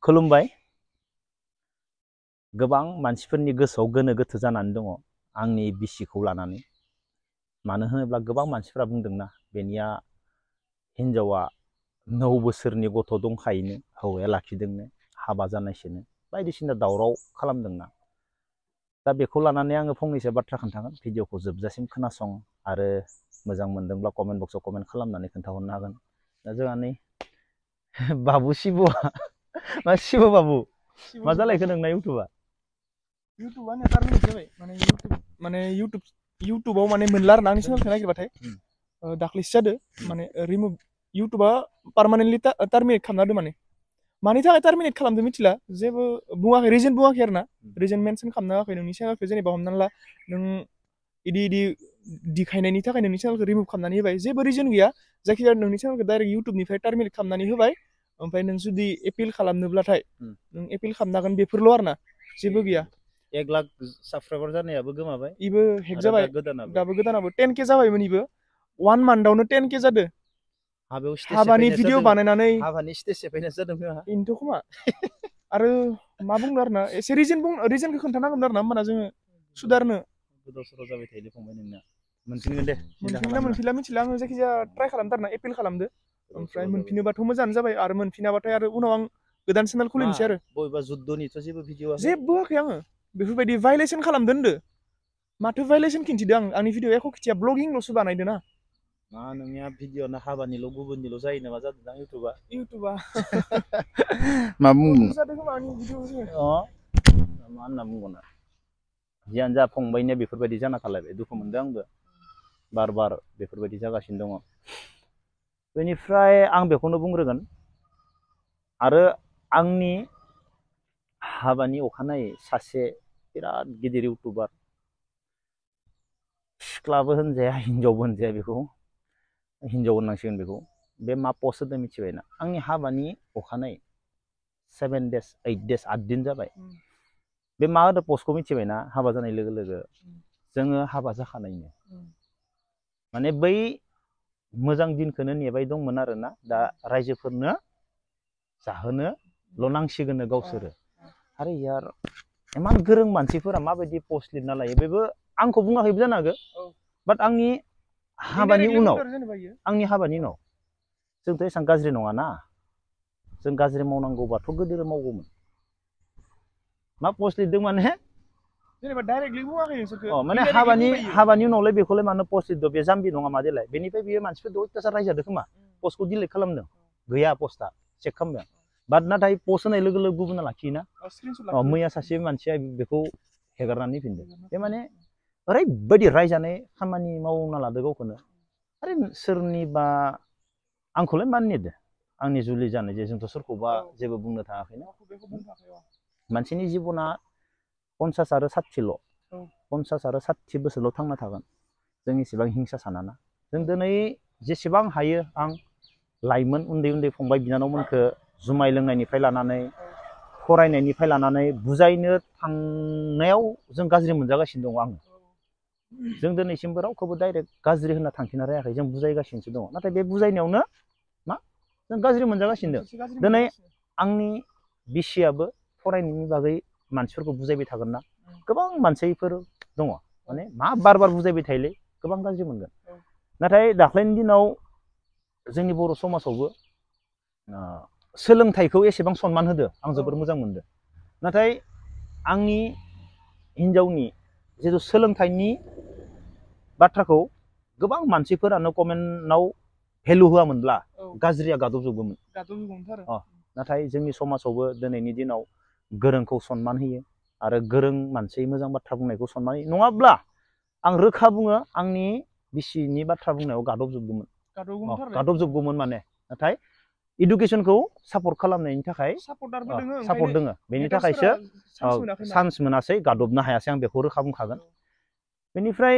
खुलुमबाय। गोबां मानसिफोरनि गोसोआव गोनो गोथो जानानै दङ आंनि बिसिखौ लानानै। मानो होनोब्ला गोबां मानसिफोरा बुंदोंना बेनिया हिनजावा 9 बोसोरनि गथ' दंखायोनो, हौवाया लाखिदोंनो, हाबा जानायसोनो, बायदिसिना दावराव खालामदोंना। दा बेखौ लानानै आङो फंनैसो बाथ्रा खोन्थागोन। भिडिअखौ जोबजासिम खोनासं आरो मोजां मोनदोंब्ला कमेन्ट बक्सआव कमेन्ट खालामनानै खोन्थाहरनो हागोन। दा जोंहा नै बाबु शिबुआ मा शिबु बाबु मा जालायखो नोंना इउटुबा? इउटुबा ने टार्मिनेट जाबाय माने इउटुबाव माने मोनला आरो ना आंनि चेनेलखौ नागिरबाथाय दाख्लैसो जादो माने रिमुभ इउटुबा पार्मानेन्टलि टार्मिनेट खालामना होदो माने मानि थाखाय टार्मिनेट खालामदो मिथिला जेबो बुङाखै रिजन बुङाखै आरो ना रिजन मेनसन खालामना होआखै नोंनि चेनेलखौ जेनेबा हमनानै ला नों इदि दिखायनायनि थाखाय नोंनि चेनेलखौ रिमुभ खालामनानै होबाय जेबो रिजन गैया जायखिजाया नोंनि चेनेलखौ डाइरेक्ट इउटुबनिफ्राय टार्मिनेट खालामनानै होबाय ओमफ्राय नों जुदि एपिल खालामनोब्लाथाय नों एपिल खालामनो हागोन बेफोरल' आरो ना जेबो गैया। 1 लाख साबस्क्राइबार जानायाबो गोमाबाय इबो हेक जाबाय दाबो गोदानाबो 10K जाबायमोन इबो 1 मान्थआवनो 10K जादो हाबानि भिडिअ बानायनानै हाबानि स्टेज सेफायनासो जादों खोमा इनोथ' खोमा आरो मा बुंनो आरो ना एसे रिजनखौ खोन्थानांगोन आरो ना होमबाना जोङो सुदारनो गोदाव सोराव जाबाय थायोलै फंबाय नोंना मोनफिनगोन दे मोनफिनला मिथिला आङो जायखिजाया ट्राइ खालामदो आरो ना एपिल खालामदो ओमफ्राय मोनफिनोबाथ' मोजाङानो जाबाय आरो मोनफिनाबाथाय आरो उनाव आं गोदान चेनेल खुलिनोसै आरो बबेबा जुद्धनिथ' जेबो भिडिअ जेबो होआखै आङो बेफोरबायदि भायलेसन खालामदो होनदो माथो भायलेसन खिन्थिदो आंनि भिडिअ एख' खिथिया ब्लगिंल'सो बानायदो ना मा नोंनिया भिडिअ'ना हाबानिल' गुबुननिल' जायो नामा जादों दां इउटुबा मा बुंगोन जादों खोमा आंनि भिडिअ मा होनना बुंगोन जियानो जा फंबायनिया बेफोरबायदि जाना थालायबाय दुखु मोनदों आंबो बार बार बेफोरबायदि जागासिनो दङ। बेनिफ्राय आं बेखौनो बुंग्रोगोन आरो आंनि हाबानि अखानायै सासे बिराद गिदिर इउटुबार सिख्लाबो होनजाया हिनजावबो होनजाया बेखौ हिनजाव होननांसिगोन बेखौ बे मा पस्ट होदों मिथिबायना आंनि हाबानि अखानायै 7 days 8 days 8 दिन जाबाय बे मा होदो पस्टखौ मिथिबायना हाबा जानाय लोगो लोगो जोङो हाबा जाखानायनो माने बै मोजां दिनखौनो नेबाय दंमोन आरोना दा रायजोफोरनो जाहोनोल' नांसिगोननो गावसोरो आरो यार इमान गोरों मानसिफोरा माबायदि पस्ट लिरना लायो बेबो आंखौ बुङाखैबो जानो हागौ बाट आंनि हाबानि उनाव जोंथ' एसेबां गाज्रि नङाना जों गाज्रि मावनांगौबाथ' गोदोर मावगौमोन मा पस्ट लिरदों माने जेनेबा डाइरेक्टलि बुङाखै नोंसोरखौ माने हाबानि उनावलाय बेखौलाय मानो पस्ट लिरदों बे जाम्बि नङा मा देलाय बेनिफ्राय बियो मानसिफोरखौ अयथासार रायजादों खोमा पस्टखौ डिलिट खालामदों गैया पस्टआ चेक खालामदों बाट नाथाय पस्ट होनाय लोगो लोगो गुबुना लाखियोना मैया सासे मानसिया बेखौ हेगारनानै फिनदों बे माने ओरैबायदि रायजानाय खामानि मावना लादो गावखौनो आरे सोरनिबा आंखौलाय मानो नेदो आंनि जुलि जानाय जे जोंथ' सोरखौबा जेबो बुंनो थाङाखैना मानसिनि जिबना 50 आरो 60ल' 50 आरो 60 बोसोरल' थांना थागोन जों इसेबां हिंसा सानाना जों दिनै जेसेबां हायो आं लाइमोन उन्दै उन्दै फंबाय बिनानावमोनखौ जुमाय लोंनायनिफ्राय लानानै फरायनायनिफ्राय लानानै बुजायनो थांनायाव जों गाज्रि मोनजागासिनो दङ आङो जों दिनैसिमबो रावखौबो डाइरेक्ट गाज्रि होनना थांखिना रायाखै जों बुजायगासिनोसो दङ नाथाय बे बुजायनायावनो मा जों गाज्रि मोनजागासिनो दं दिनै आंनि बिसियाबो फरायनायनि बागै मानसिफोरखौ बुजायबाय थागोन ना गोबां मानसिफोर दङ माने मा बार बार बुजायबाय थायोलै गोबां गाज्रि मोनगोन नाथाय दाख्लैनि दिनाव जोंनि बर' समाजावबो सोलोंथाइखौ एसेबां सनमान होदो आं जोबोर मोजां मोनदों नाथाय आंनि हिनजावनि जिथु सोलोंथाइनि बाथ्राखौ गोबां मानसिफोरानो कमेन्टआव भेलु होआमोनब्ला गाज्रिया गादबजोबगौमोन नाथाय जोंनि समाजावबो दिनैनि दिनाव गोरोंखौ सनमान होयो आरो गोरों मानसि मोजां बाथ्रा बुंनायखौ सनमान होयो नङाब्ला आं रोखा बुङो आंनि बिसिनि बाथ्रा बुंनायाव गादबजोबगौमोन माने नाथाय इडुकेसनखौ सापर्ट खालामनायनि थाखाय सापर्ट दङ बेनि थाखायसो चान्स मोनासै गादबनो हायासै आं बेखौ रोखा बुंखागोन बेनिफ्राय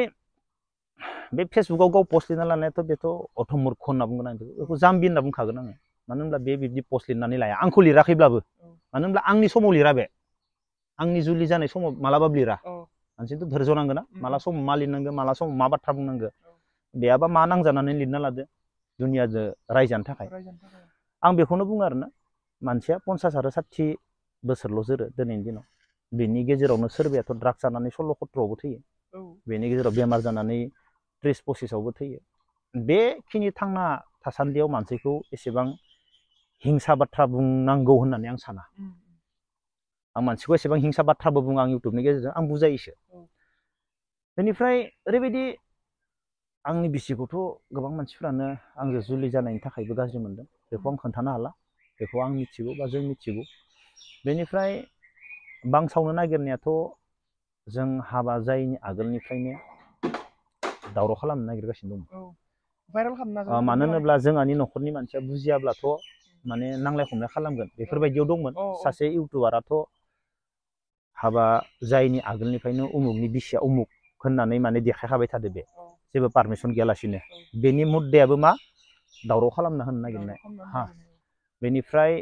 बे फेसबुकाव गाव पस्ट लिरना लानायाथ' बेथ' अथमूर्ख होनना बुंगोन आं बेखौ जाम्बि होनना बुंखागोन आङो मानो होनब्ला बे बिब्दि पस्ट लिरनानै लाया आंखौ लिराखैब्लाबो मानो होनब्ला आंनि समाव लिरा बे आंनि जुलि जानाय समाव मालाबाबो लिरा मानसिथ' धैर्य नांगोन ना माला समाव मा लिरनांगौ माला समाव मा बाथ्रा बुंनांगौ बेयाबा मा नांजानानै लिरना लादो दुनियाजों रायजानो थाखाय आं बेखौनो बुङो आरोना मानसिया 50 आरो 60 बोसोरल' जोरो दिनैनि दिनाव बेनि गेजेरावनो सोरबायाथ' ड्राग्स जानानै 16-17आवबो थैयो बेनि गेजेराव बेमार जानानै 30-25आवबो थैयो बेखिनि थांना थासान्दियाव मानसिखौ एसेबां हिंसा बाथ्रा बुंनांगौ होननानै आं साना आं मानसिखौ एसेबां हिंसा बाथ्राबो बुङा आं इउटुबनि गेजेरजों आं बुजायोसो बेनिफ्राय ओरैबायदि आंनि बिसिखौथ' गोबां मानसिफ्रानो आंजों जुलि जानायनि थाखायबो गाज्रि मोनदों बेखौ आं खोन्थानो हाला बेखौ आं मिथिगौ बा जों मिथिगौ बेनिफ्राय बांसावनो नागिरनायाथ' जों हाबा जायैनि आगोलनिफ्रायनो दावराव खालामनो नागिरगासिनो दं भाइरेल खालामनो मानो होनोब्ला जोंहानि न'खरनि मानसिया बुजियाब्लाथ' माने नांलाय खमलाय खालामगोन बेफोरबायदियाव दंमोन सासे इउटुबाराथ' हाबा जायैनि आगोलनिफ्रायनो उमुगनि बिसिया उमुग होननानै माने देखायखाबाय थादो बे जेबो पारमिसन गैयालासिनो बेनि मुद्दायाबो मा दावराव खालामना होनो नागिरनाय हा बेनिफ्राय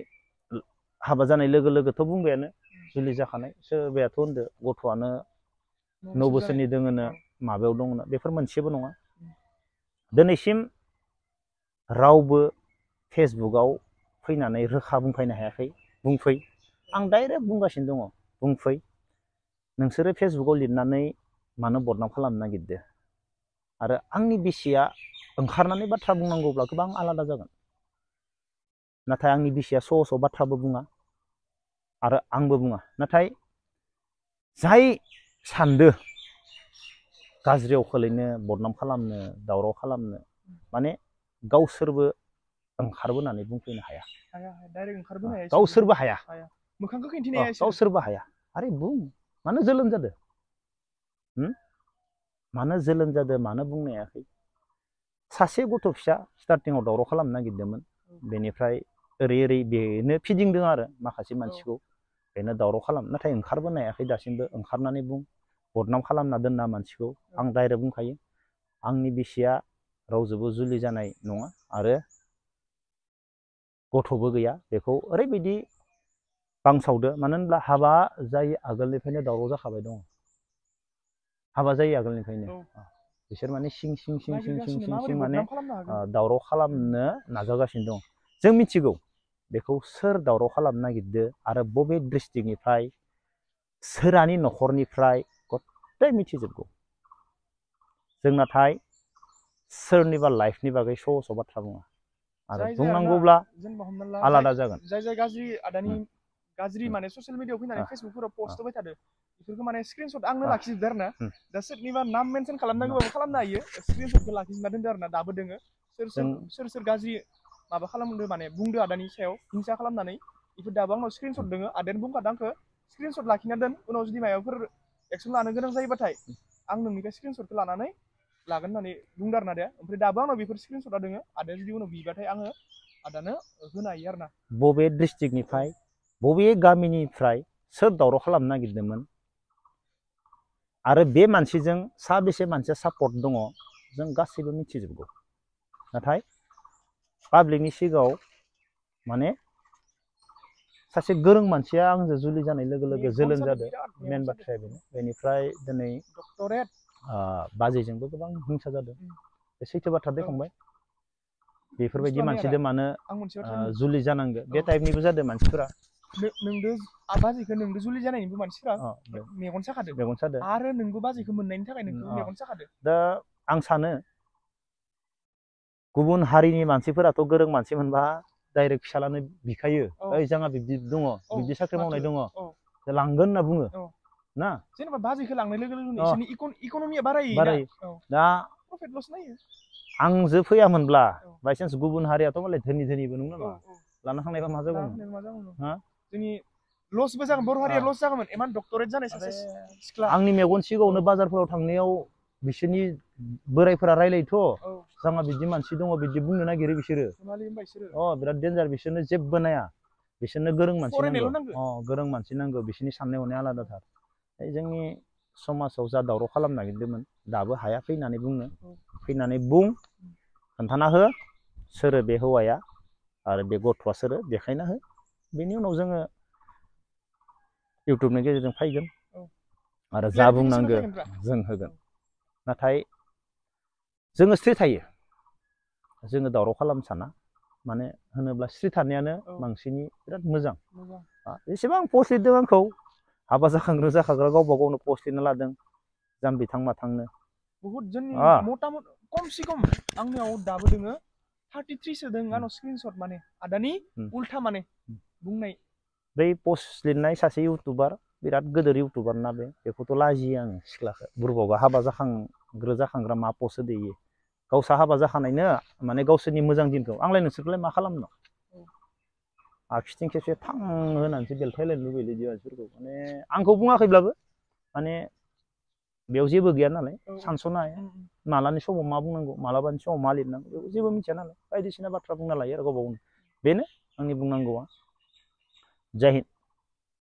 हाबा जानाय लोगो लोगोथ' बुंबायानो जुलि जाखानाय सोरबायाथ' होनदो गथ'आनो 9 बोसोरनि दोङोनो माबायाव दङनो बेफोर मोनसेबो नङा दिनैसिम रावबो फेसबुकआव फैनानै रोखा बुंफैनो हायाखै बुंफै आं डाइरेक्ट बुंगासिनो दङ बुंफै नोंसोरो फेसबुकआव लिरनानै मानो बदनाम खालामनो नागिरदो आरो आंनि बिसिया ओंखारनानै बाथ्रा बुंनांगौब्ला गोबां आलादा जागोन नाथाय आंनि बिसिया स' बाथ्राबो बुङा आरो आंबो बुङा नाथाय जाय सानदो गाज्रियाव खोलैनो बदनाम खालामनो दावराव खालामनो माने गावसोरबो ओंखारबोनानै बुंफैनो हाया डाइरेक्ट ओंखारबोनो हाया गावसोरबो हाया मोखांखौ खिन्थिनो हाया गावसोरबो हाया आरे बुं मानो जोलोम जादो मानो जोलोम जादो मानो बुंनो हायाखै सासे गथ' फिसा स्टार्टिंआव दावराव खालामनो नागिरदोंमोन बेनिफ्राय ओरै बेनो फिदिंदों आरो माखासे मानसिखौ बेनो दावराव खालाम नाथाय ओंखारबोनो हायाखै दासिमबो ओंखारनानै बुं बदनाम खालामना दोनना मानसिखौ आं डाइरेक्ट बुंखायो आंनि बिसिया रावजोंबो जुलि जानाय नङा आरो गथ'बो गैया बेखौ ओरैबायदि बांसावदो मानो होनब्ला हाबा जायै आगोलनिफ्रायनो दावराव जाखाबाय दङ हाबा जायै आगोलनिफ्रायनो बिसोर माने सिं माने दावराव खालामनो नाजागासिनो दं जों मिथिगौ बेखौ सोर दावराव खालामनो नागिरदो आरो बबे डिस्ट्रिक्टनिफ्राय सोरानि न'खरनिफ्राय गथाय मिथिजोबगौ जों नाथाय सोरनिबा लाइफनि बागै स' बाथ्रा बुङा आरो बुंनांगौब्ला आलादा जागोन जाय गाज्रि आदानि गाज्रि माने ससियेल मिडियाआव फैनानै फेसबुकफोराव पस्ट होबाय थादो बेफोरखौ माने स्क्रिनशट आंनो लाखिजोबदो आरो ना दा सोरनिबा नाम मेनसन खालामनांगौबाबो खालामनो हायो स्क्रिनशटखौ लाखिजोबना दोनदो आरो ना दाबो दोङो सोर गाज्रि माबा खालामदो माने बुंदो आदानि सायाव हिंसा खालामनानै बेफोर दाबो आंनाव स्क्रिनशट दोङो आदायानो बुंखादों आंखौ स्क्रिनशट लाखिना दोन उनाव जुदि माबाफोर एक्सन लानो गोनां जायोबाथाय आं नोंनिफ्राय स्क्रिनशटखौ लानानै लागोन होननानै बुंदो आरो ना आदाया ओमफ्राय दाबो आंनाव बेफोर स्क्रिनशटआ दोङो आदाया जुदि उनाव बिबाथाय आङो आदानो होनो हायो आरो ना बबे डिस्ट्रिक्टनिफ्राय बबे गामिनिफ्राय सोर दावराव खालामनो नागिरदोंमोन आरो बे मानसिजों साबेसे मानसिया सापर्ट दङ जों गासैबो मिथिजोबगौ नाथाय पाब्लिकनि सिगाङाव माने सासे गोरों मानसिया आंजों जुलि जानाय लोगो लोगो जोलोम जादों मेन बाथ्राया बेनो बेनिफ्राय दिनै बाजैजोंबो गोबां हिंसा जादों बे सैथो बाथ्रा दैखांबाय बेफोरबायदि मानसिजों मानो जुलि जानांगो बे टाइपनिबो जादों मानसिफोरा नोंदो बाजैखौ नोंदो जुलि जानायनिबो मानसिफोरा मेगन साखादो आरो नोंबो बाजैखौ मोननायनि थाखाय नोंखौ मेगन साखादो दा आं सानो गुबुन हारिनि मानसिफोराथ' गोरों मानसि मोनबा डाइरेक्ट फिसालानो बिखायो ओइ जोंहा बिब्दि दङ बिब्दि साख्रि मावनाय दङ लांगोन होनना बुङो ना जेनेबा बाजैखौ लांनाय लोगो लोगोनो इसोरनि इक'नमिया बारायो दा प्रफिट लस नायो आंजो फैयामोनब्ला बायसान्स गुबुन हारियाथ' मालाय धोनिबो नंगौ नामा लाना थांनायबा मा जागौमोन जोंनि लसबो जागोन बर' हारिया लस जागौमोन इमान डक्टरेट जानाय सासे सिख्ला आंनि मेगन सिगाङावनो बाजारफोराव थांनायाव बिसोरनि बोरायफोरा रायलायोथ' जोंहा बिदि मानसि दङ बिदि बुंनो नागिरो बिसोरो बिराद डेन्जार बिसोरनो जेबो नाया बिसोरनो गोरों मानसि नांगौ गोरों मानसि नांगौ बिसोरनि साननाय हनाया आलादाथार जोंनि समाजाव जा दावराव खालामनो नागिरदोंमोन दाबो हाया फैनानै बुंनो फैनानै बुं खोन्थाना हो सोरो बे हौवाया आरो बे गथ'आ सोरो देखायना हो बेनि उनाव जोङो इउटुबनि गेजेरजों फैगोन आरो जा बुंनांगौ जों होगोन नाथाय जोङो स्ट्रेट थायो जोङो दावराव खालामनो साना माने होनोब्ला स्रि थानायानो औ। बांसिननि बिराद मोजां मोजां एसेबां पस्ट लिरदों आंखौ हाबा जाखाग्रा गावबा गावनो पस्ट लिरना लादों जाम्बि थां माथांनो बहुत जोंनि आ मता मत खम से खम आंनियाव दाबो दोङो 33 सो दों आंनाव स्क्रिनशट माने आदानि उल्था माने बुंनाय बै पस्ट लिरनाय सासे इउटुबार बिराद गोदोर इउटुबार ना बेखौथ' लाजियो आङो सिख्लाखौ बुरबावगा हाबा जाखांग्रा मा पस्ट होदो इयो गावसा हाबा जाखानायनो माने गावसोरनि मोजां दिनखौ आंलाय नोंसोरखौलाय मा खालामनो आखिथिं खेबसे थां होनानैसो बेलथायलायनो लुबैयो बिदि मानसिफोरखौ माने आंखौ बुङाखैब्लाबो माने बेयाव जेबो गैया नालाय सानस'नो हाया मालानि समाव मा बुंनांगौ मालाबानि समाव मा लिरनांगौ बेखौ जेबो मिथिया नालाय बायदिसिना बाथ्रा बुंना लायो आरो गावबा गावनो बेनो आंनि बुंनांगौआ जय हिन्द